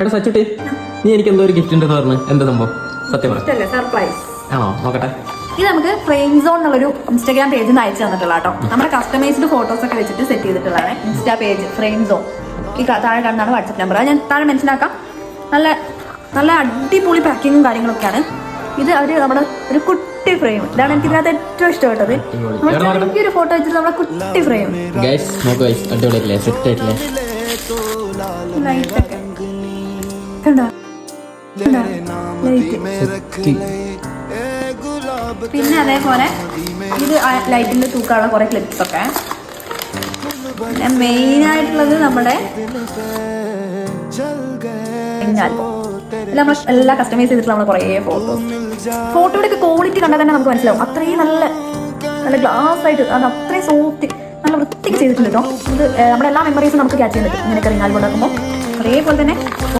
എടാ സച്ചുട്ടി, നീ എനിക്ക് എന്തോ ഒരു ഗിഫ്റ്റ് ഉണ്ടെന്ന് പറഞ്ഞു. എന്താ സംഭവം? സത്യം പറ. സർപ്രൈസ് ആണോ? നോക്കട്ടെ. ഇത് നമുക്ക് ഫ്രെയിം സോൺ എന്നുള്ളൊരു ഇൻസ്റ്റാഗ്രാം പേജിൽ നിന്ന് അയച്ചു തന്നിട്ടുള്ള കേട്ടോ. നമ്മുടെ കസ്റ്റമൈസ്ഡ് ഫോട്ടോസ് ഒക്കെ വെച്ചിട്ട് സെറ്റ് ചെയ്തിട്ടുള്ളതാണ് ഇൻസ്റ്റാ പേജ് ഫ്രെയിം സോൺ. ഈ താഴെ കാണുന്നതാണ് വാട്സപ്പ് നമ്പർ. അത് ഞാൻ താഴെ മനസ്സിലാക്കാം. നല്ല നല്ല അടിപൊളി പാക്കിങ്ങും കാര്യങ്ങളൊക്കെയാണ്. ഇത് നമ്മുടെ ഒരു കുട്ടി ഫ്രെയിം. ഇതാണ് എനിക്ക് ഇതിനകത്ത് ഏറ്റവും ഇഷ്ടപ്പെട്ടത്. ഈ ഒരു ഫോട്ടോ വെച്ചിട്ട് നമ്മുടെ കുട്ടി ഫ്രെയിം. പിന്നെ അതേപോലെ ഇത് ലൈറ്റിന്റെ തൂക്കാനുള്ള കുറെ ക്ലിപ്സ് ഒക്കെ. പിന്നെ മെയിൻ ആയിട്ടുള്ളത് നമ്മുടെ നമ്മൾ എല്ലാം കസ്റ്റമൈസ് ചെയ്തിട്ടുള്ള നമ്മുടെ കുറേ ഫോട്ടോയുടെ ഒക്കെ ക്വാളിറ്റി കണ്ടാൽ തന്നെ നമുക്ക് മനസ്സിലാവും. അത്രയും നല്ല നല്ല ഗ്ലാസ് ആയിട്ട് അത് അത്രയും സോഫ്റ്റ് നല്ല വൃത്തിക്ക് ചെയ്തിട്ടുണ്ട് കേട്ടോ. ഇത് നമ്മുടെ എല്ലാ മെമ്മറീസും നമുക്ക് ക്യാച്ച് ചെയ്യാൻ പറ്റും ഇങ്ങനെയൊക്കെ റിംഗ് ആൽബം ഉണ്ടാക്കുമ്പോൾ. അതേപോലെ തന്നെ